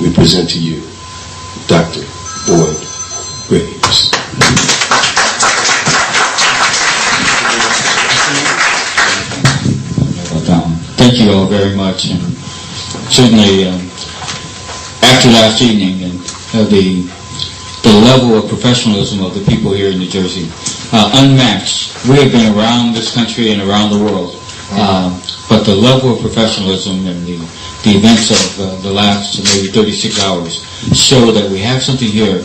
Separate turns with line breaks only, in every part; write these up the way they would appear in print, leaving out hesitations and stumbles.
we present to you Dr. Boyd Graves.
Thank you all very much, and certainly after last evening and the level of professionalism of the people here in New Jersey, unmatched. We have been around this country and around the world, but the level of professionalism and the events of the last maybe 36 hours show that we have something here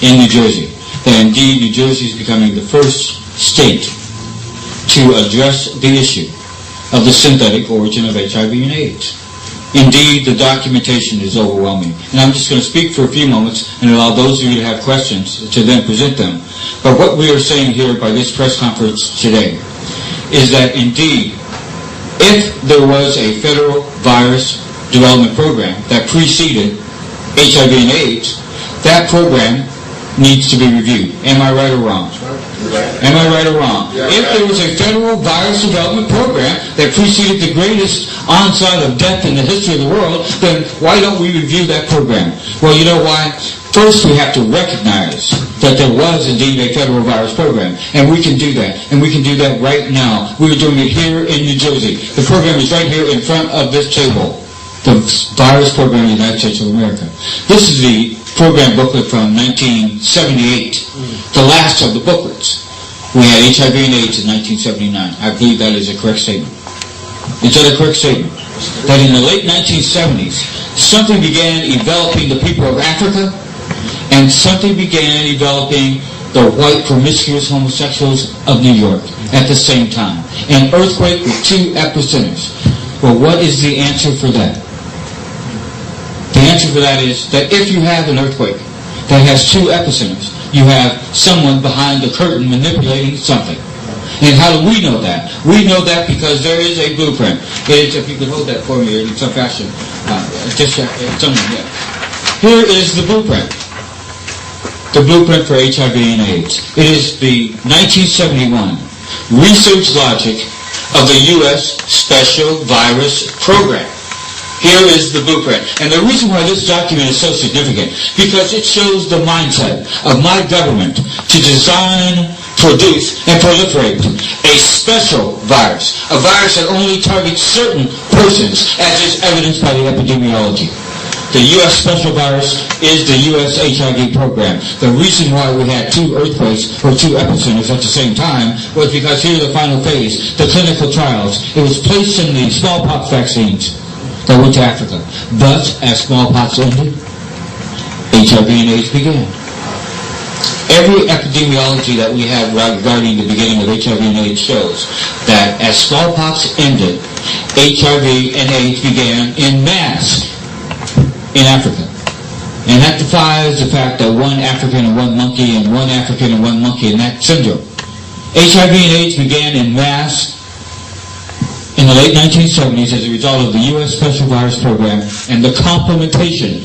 in New Jersey, that indeed New Jersey is becoming the first state to address the issue of the synthetic origin of HIV and AIDS. Indeed, the documentation is overwhelming. And I'm just going to speak for a few moments and allow those of you to have questions to then present them. But what we are saying here by this press conference today is that indeed, if there was a federal virus development program that preceded HIV and AIDS, that program needs to be reviewed. Am I right or wrong? Am I right or wrong? If there was a federal virus development program that preceded the greatest onslaught of death in the history of the world, then why don't we review that program? Well, you know why? First, we have to recognize that there was indeed a federal virus program, and we can do that, and we can do that right now. We're doing it here in New Jersey. The program is right here in front of this table, the virus program in the United States of America. This is the program booklet from 1978, the last of the booklets. We had HIV and AIDS in 1979. I believe that is a correct statement. Is that a correct statement? That in the late 1970s, something began enveloping the people of Africa, and something began enveloping the white promiscuous homosexuals of New York at the same time. An earthquake with 2 epicenters. Well, what is the answer for that? The answer for that is that if you have an earthquake that has 2 epicenters, you have someone behind the curtain manipulating something. And how do we know that? We know that because there is a blueprint. If you could hold that for me in some fashion. Here is the blueprint. The blueprint for HIV and AIDS. It is the 1971 research logic of the U.S. Special Virus Program. Here is the blueprint. And the reason why this document is so significant, because it shows the mindset of my government to design, produce, and proliferate a special virus. A virus that only targets certain persons, as is evidenced by the epidemiology. The U.S. Special Virus is the U.S. HIV program. The reason why we had 2 earthquakes or 2 epicenters at the same time was because here the final phase, the clinical trials. It was placed in the smallpox vaccines that went to Africa. But as smallpox ended, HIV and AIDS began. Every epidemiology that we have regarding the beginning of HIV and AIDS shows that as smallpox ended, HIV and AIDS began in mass in Africa. And that defies the fact that 1 African and 1 monkey and 1 African and 1 monkey in that syndrome. HIV and AIDS began in mass in the late 1970s as a result of the U.S. Special Virus Program and the complementation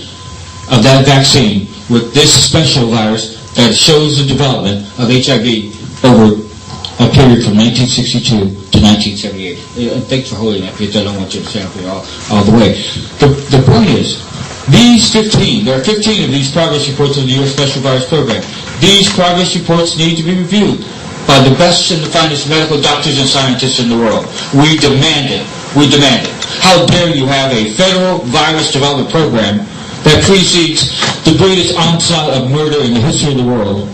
of that vaccine with this special virus that shows the development of HIV over a period from 1962 to 1978. Thanks for holding that, because I don't want you to stand up here all the way. The point is, there are 15 of these progress reports of the U.S. Special Virus Program. These progress reports need to be reviewed by the best and the finest medical doctors and scientists in the world. We demand it. We demand it. How dare you have a federal virus development program that precedes the greatest onslaught of murder in the history of the world,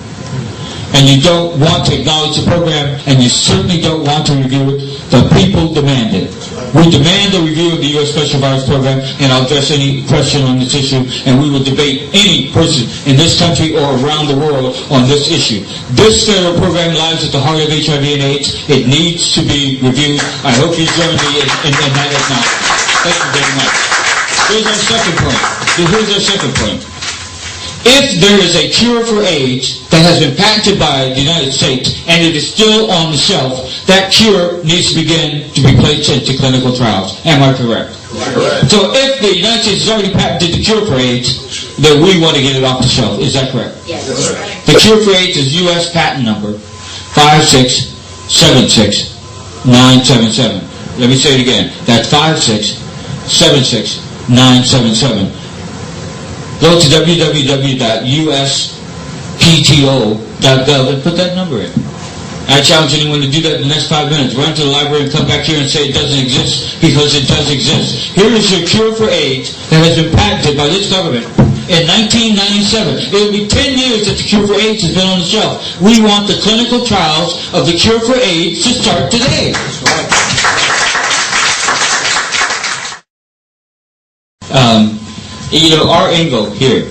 and you don't want to acknowledge the program, and you certainly don't want to review it? The people demand it. We demand a review of the U.S. Special Virus Program, and I'll address any question on this issue, and we will debate any person in this country or around the world on this issue. This federal program lies at the heart of HIV and AIDS. It needs to be reviewed. I hope you join me in that acknowledgement. Thank you very much. Here's our second point. If there is a cure for AIDS that has been patented by the United States and it is still on the shelf, that cure needs to begin to be placed into clinical trials. Am I correct? Correct. So if the United States has already patented the cure for AIDS, then we want to get it off the shelf. Is that correct?
Yes.
The cure for AIDS is U.S. patent number 5676977. Let me say it again. That's 5676977. Go to www.uspto.gov and put that number in. I challenge anyone to do that in the next 5 minutes. Run to the library and come back here and say it doesn't exist, because it does exist. Here is your cure for AIDS that has been patented by this government in 1997. It will be 10 years that the cure for AIDS has been on the shelf. We want the clinical trials of the cure for AIDS to start today.
That's right.
Our angle here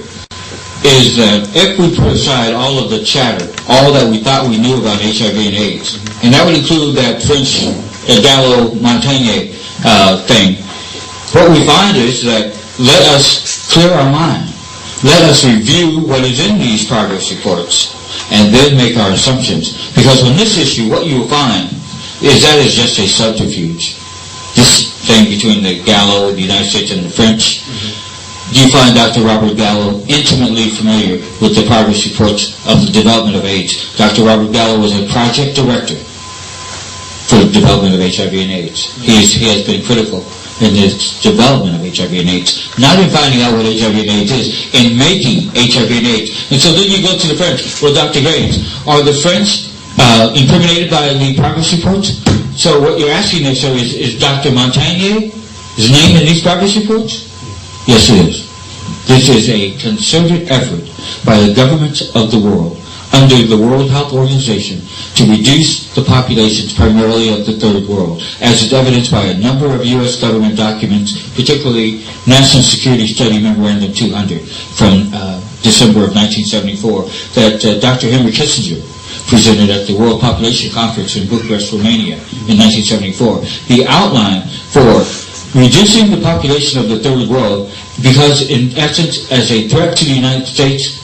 is that if we put aside all of the chatter, all that we thought we knew about HIV and AIDS, and that would include that French Gallo-Montagnier thing, what we find is that let us clear our mind. Let us review what is in these progress reports and then make our assumptions. Because on this issue, what you will find is that is just a subterfuge. This thing between the Gallo, the United States, and the French. You find Dr. Robert Gallo intimately familiar with the progress reports of the development of AIDS. Dr. Robert Gallo was a project director for the development of HIV and AIDS. He has been critical in the development of HIV and AIDS, not in finding out what HIV and AIDS is, in making HIV and AIDS. And so then you go to the French. Well, Dr. Graves, are the French incriminated by the progress reports? So what you're asking there, sir, is Dr. Montagnier his name in these progress reports? Yes, it is. This is a concerted effort by the governments of the world, under the World Health Organization, to reduce the populations primarily of the Third World, as is evidenced by a number of U.S. government documents, particularly National Security Study Memorandum 200 from December of 1974, that Dr. Henry Kissinger presented at the World Population Conference in Bucharest, Romania in 1974. The outline for reducing the population of the Third World, because in essence as a threat to the United States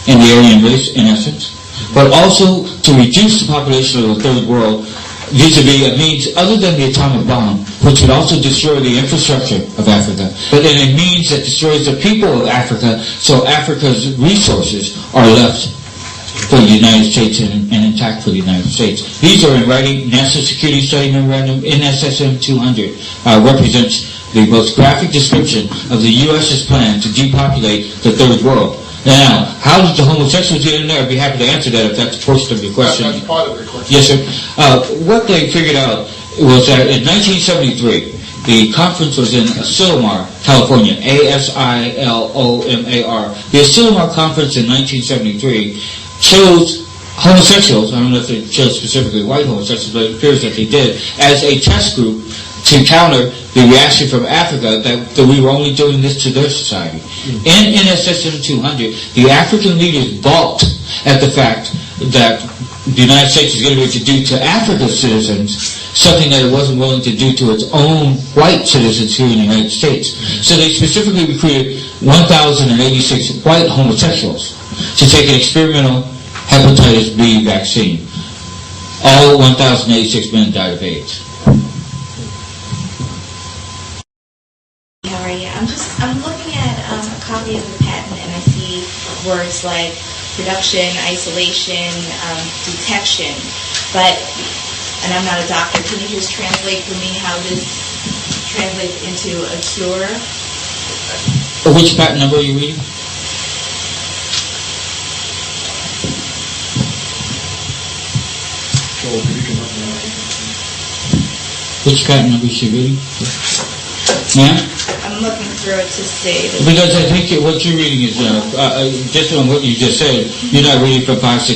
and the Aryan race in essence, but also to reduce the population of the Third World vis-a-vis a means other than the atomic bomb, which would also destroy the infrastructure of Africa, but in a means that destroys the people of Africa, so Africa's resources are left for the United States and intact for the United States. These are in writing. National Security Study Memorandum, NSSM 200, represents the most graphic description of the U.S.'s plan to depopulate the Third World. Now, how did the homosexuals get in there? I'd be happy to answer that if that's a portion of your question.
That's part of the question.
Yes, sir. What they figured out was that in 1973, the conference was in Asilomar, California, A-S-I-L-O-M-A-R. The Asilomar Conference in 1973 chose homosexuals, I don't know if they chose specifically white homosexuals, but it appears that they did, as a test group to counter the reaction from Africa that we were only doing this to their society. In NSSM 200, the African leaders balked at the fact that the United States is getting ready to do to Africa's citizens something that it wasn't willing to do to its own white citizens here in the United States. So they specifically recruited 1,086 white homosexuals to take an experimental hepatitis B vaccine. All 1,086 men died of AIDS.
How are you? I'm looking at a copy of the patent, and I see words like production, isolation, detection, and I'm not a doctor. Can you just translate for me how this translates into a cure?
Which patent number are you reading? Which patent number is she reading? Ma'am?
I'm looking through it to see.
Because I think what you're reading is, just on what you just said, you're not reading from 5, 6,